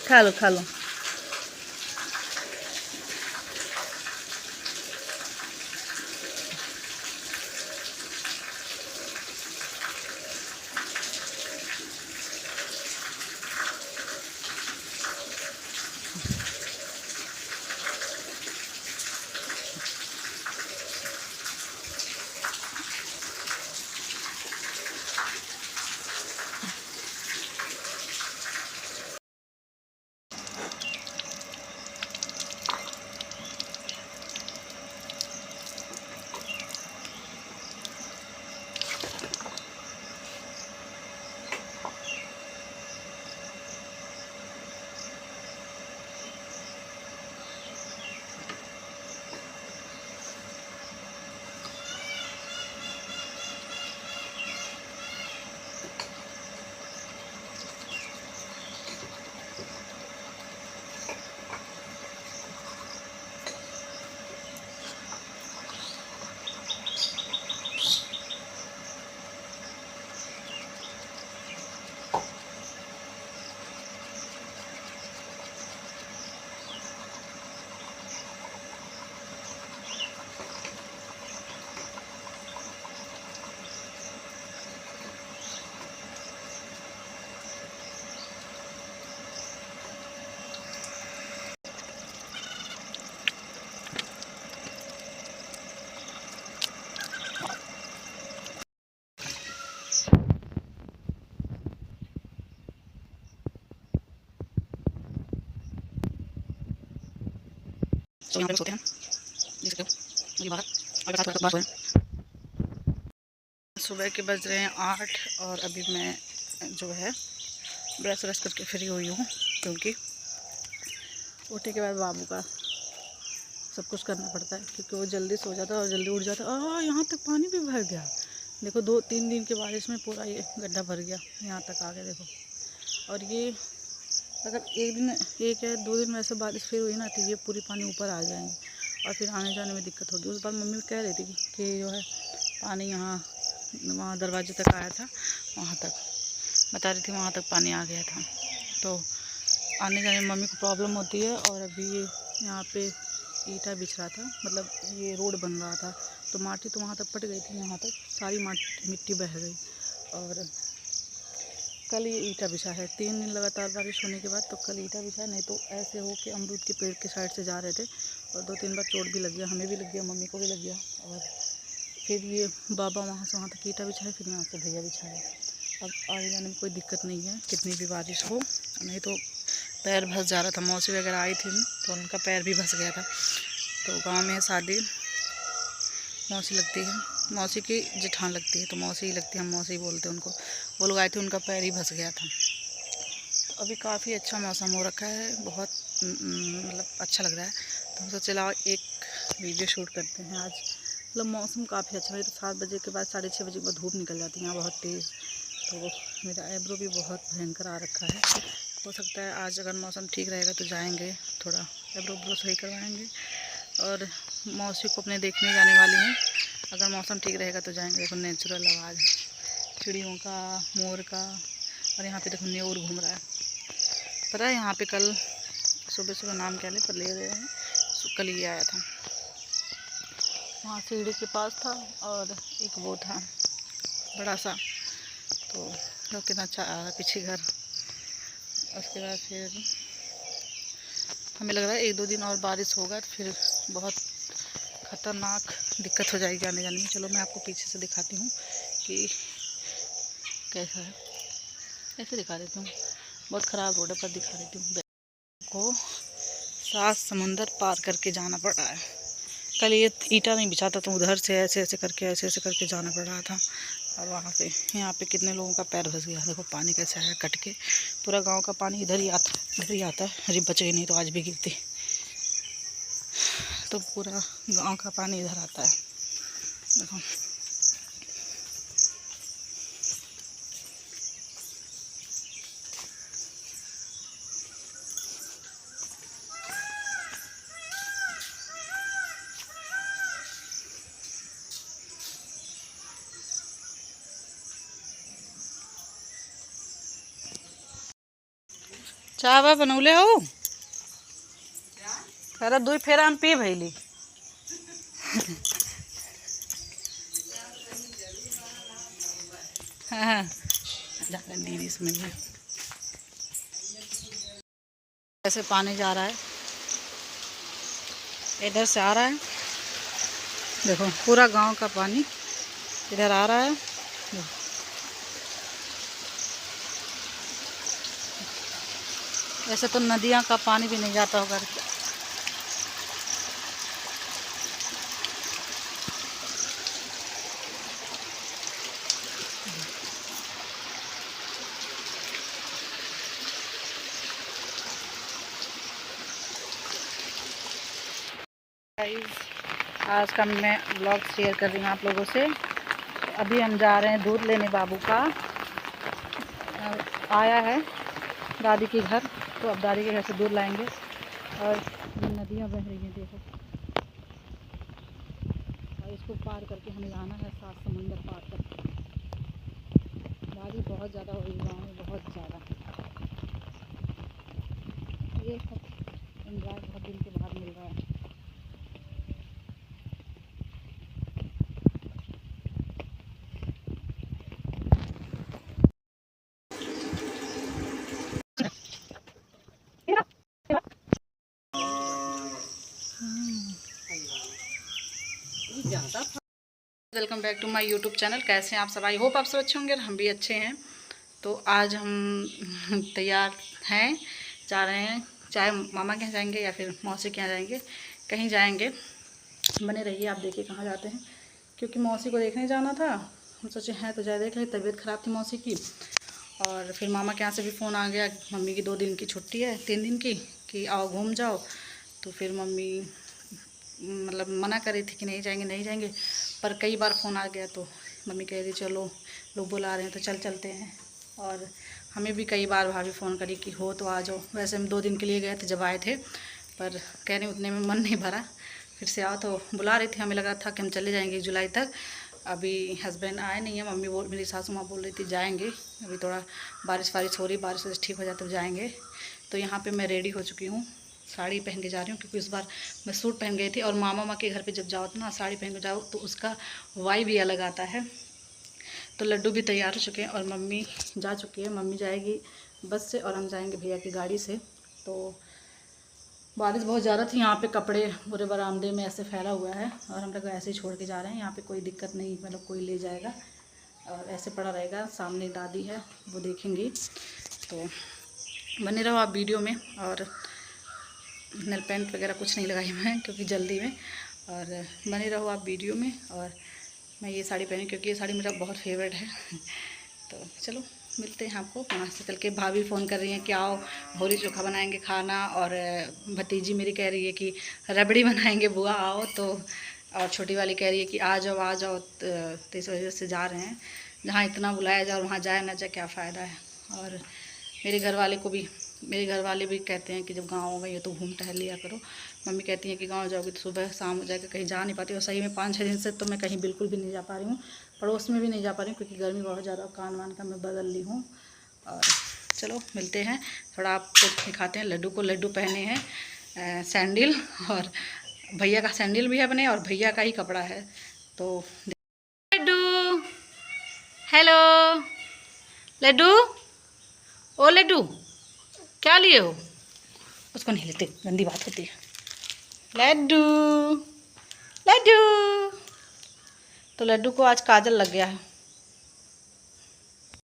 खा लो खा लो। तो यहाँ पे सोते हैं, देख सकते हो मुझे बाहर और बरसात हो बाहर सोए। सुबह के बज रहे हैं 8 और अभी मैं जो है ब्रश व्रश करके फ्री हुई हूँ, क्योंकि उठने के बाद बाबू का सब कुछ करना पड़ता है, क्योंकि वो जल्दी सो जाता है और जल्दी उठ जाता है। यहाँ तक पानी भी भर गया, देखो 2-3 दिन की बारिश में पूरा ये गड्ढा भर गया, यहाँ तक आ गया देखो। और ये अगर एक या 2 दिन में ऐसे बारिश फिर हुई ना, तो ये पूरी पानी ऊपर आ जाएंगे और फिर आने जाने में दिक्कत होगी। उस बार मम्मी कह रही थी कि जो है पानी यहाँ वहाँ दरवाजे तक आया था, वहाँ तक बता रही थी, वहाँ तक पानी आ गया था। तो आने जाने में मम्मी को प्रॉब्लम होती है। और अभी ये यहाँ पे ईंटा बिछ रहा था, मतलब ये रोड बन रहा था, तो माटी तो वहाँ तक पट गई थी, यहाँ तक सारी मिट्टी बह गई। और कल ये ईंटा बिछा है, 3 दिन लगातार बारिश होने के बाद, तो कल ईंटा बिछा है। नहीं तो ऐसे हो कि अमरूद के पेड़ के साइड से जा रहे थे और 2-3 बार चोट भी लग गया, हमें भी लग गया, मम्मी को भी लग गया। और फिर ये बाबा वहाँ से वहाँ तक ईंटा बिछाए, फिर यहाँ से भैया बिछाए। अब आगे जाने में कोई दिक्कत नहीं है, कितनी भी बारिश हो। नहीं तो पैर फंस जा रहा था, मौसी वगैरह आई थी तो उनका पैर भी फंस गया था। तो गाँव में शादी मौसी लगती है, मौसी की जेठान लगती है, तो मौसी ही लगती है, हम मौसी ही बोलते हैं उनको। वो लोग आए थे, उनका पैर ही फंस गया था। तो अभी काफ़ी अच्छा मौसम हो रखा है, बहुत मतलब अच्छा लग रहा है। तो हम सोचे चला एक वीडियो शूट करते हैं आज। मतलब मौसम काफ़ी अच्छा है। तो 7 बजे के बाद 6:30 बजे के बाद धूप निकल जाती है यहाँ बहुत तेज़। तो मेरा आईब्रो भी बहुत भयंकर आ रखा है। हो सकता है आज अगर मौसम ठीक रहेगा तो जाएंगे, थोड़ा आईब्रो सही करवाएंगे। और मौसी को अपने देखने जाने वाली हूँ, अगर मौसम ठीक रहेगा तो जाएंगे। देखो नेचुरल आवाज़ चिड़ियों का, मोर का, और यहाँ पे देखो न्योर घूम रहा है। पता है यहाँ पे कल सुबह सुबह नाम क्या पर ले रहे हैं, कल ही आया था। वहाँ सीढ़ी के पास था और एक वो था बड़ा सा, तो कितना अच्छा आ रहा पीछे घर। उसके बाद फिर हमें लग रहा है 1-2 दिन और बारिश होगा तो फिर बहुत ख़तरनाक दिक्कत हो जाएगी आने जाने में। चलो मैं आपको पीछे से दिखाती हूँ कि कैसा है, ऐसे दिखा देती हूँ, बहुत ख़राब रोड है पर दिखा देती हूँ। को 7 समुंदर पार करके जाना पड़ रहा है। कल ये ईंटा नहीं बिछा था तो उधर से ऐसे ऐसे करके जाना पड़ रहा था। और वहाँ पे यहाँ पे कितने लोगों का पैर फंस गया। देखो पानी कैसे आया कट के, पूरा गांव का पानी इधर ही आता है। अरे बच गई, नहीं तो आज भी गिरती। तो पूरा गांव का पानी इधर आता है, देखो। चाय वाय बनौले हो? अरे 2 फेरा हम पी भैली। हाँ दीदी इसमें ऐसे पानी जा रहा है, इधर से आ रहा है। देखो पूरा गांव का पानी इधर आ रहा है। ऐसे तो नदियां का पानी भी नहीं जाता होगा। आज का मैं ब्लॉग शेयर कर रही हूँ आप लोगों से। अभी हम जा रहे हैं दूध लेने, बाबू का आया है दादी के घर, तो अब दादी के घर से दूध लाएंगे। और नदियाँ बह रही हैं देखो, और इसको पार करके हमें जाना है 7 समंदर पार करके। बारिश बहुत ज़्यादा हो रही गाँव में, बहुत ज़्यादा। ये सब एंजॉय बहुत दिन के बाद मिल रहा है। Welcome back to my YouTube channel. कैसे हैं आप सब? आई होप आप सब अच्छे होंगे और हम भी अच्छे हैं। तो आज हम तैयार हैं, जा रहे हैं, चाहे मामा के यहाँ जाएंगे या फिर मौसी के यहाँ जाएंगे, कहीं जाएंगे। बने रहिए, आप देखिए कहाँ जाते हैं, क्योंकि मौसी को देखने जाना था। हम सोचे हैं तो जाए देख ले, तबीयत ख़राब थी मौसी की। और फिर मामा के यहाँ से भी फ़ोन आ गया, मम्मी की 2 दिन की छुट्टी है, 3 दिन की, कि आओ घूम जाओ। तो फिर मम्मी मतलब मना कर रही थी कि नहीं जाएंगे नहीं जाएंगे, पर कई बार फ़ोन आ गया तो मम्मी कह रही चलो, लोग बुला रहे हैं तो चलते हैं। और हमें भी कई बार भाभी फ़ोन करी कि हो तो आ जाओ। वैसे हम 2 दिन के लिए गए थे जब आए थे, पर कह रहे उतने में मन नहीं भरा, फिर से आओ तो बुला रही थी। हमें लगा था कि हम चले जाएंगे जुलाई तक। अभी हस्बैंड आए नहीं है। मम्मी मेरी सासू माँ बोल रही थी जाएंगे, अभी थोड़ा बारिश हो रही, बारिश ठीक हो जाए तो जाएंगे। तो यहाँ पे मैं रेडी हो चुकी हूँ, साड़ी पहन के जा रही हूँ, क्योंकि इस बार मैं सूट पहन गई थी। और मामा के घर पे जब जाओ तो ना साड़ी पहन के जाओ तो उसका वाइब भी अलग आता है। तो लड्डू भी तैयार हो चुके हैं और मम्मी जा चुकी है। मम्मी जाएगी बस से और हम जाएंगे भैया की गाड़ी से। तो बारिश बहुत ज़्यादा थी, यहाँ पे कपड़े पूरे बरामदे में ऐसे फैला हुआ है और हम लोग ऐसे ही छोड़ के जा रहे हैं। यहाँ पे कोई दिक्कत नहीं, मतलब कोई ले जाएगा और ऐसे पड़ा रहेगा। सामने दादी है, वो देखेंगी। तो बने रहो आप वीडियो में। और नेल पेंट वगैरह कुछ नहीं लगाई मैं, क्योंकि जल्दी में। और बने रहो आप वीडियो में। और मैं ये साड़ी पहनी क्योंकि ये साड़ी मेरा बहुत फेवरेट है। तो चलो मिलते हैं आपको वहाँ से चल के। भाभी फ़ोन कर रही हैं कि आओ भोरी चोखा बनाएंगे खाना, और भतीजी मेरी कह रही है कि रबड़ी बनाएंगे बुआ आओ। तो और छोटी वाली कह रही है कि आ जाओ आ जाओ। तो इस वजह से जा रहे हैं, जहाँ इतना बुलाया जाए और वहाँ जाए ना जाए क्या फ़ायदा है। और मेरे घर वाले भी कहते हैं कि जब गाँव हो गई हो तो घूम टहल लिया करो। मम्मी कहती हैं कि गांव जाओगी तो सुबह शाम हो जाएगा, कहीं जा नहीं पाती। और सही में 5-6 दिन से तो मैं कहीं बिल्कुल भी नहीं जा पा रही हूँ, पड़ोस में भी नहीं जा पा रही हूँ, क्योंकि गर्मी बहुत ज़्यादा। कान वान का मैं बदल ली हूँ। और चलो मिलते हैं, थोड़ा आपको दिखाते हैं। लड्डू को, लड्डू पहने हैं सैंडल, और भैया का सैंडल भी है अपने, और भैया का ही कपड़ा है। तो लड्डू, हेलो लड्डू, ओ लड्डू क्या लिए हो? उसको नहीं लेते, गंदी बात होती है। लड्डू लड्डू, तो लड्डू को आज काजल लग गया है।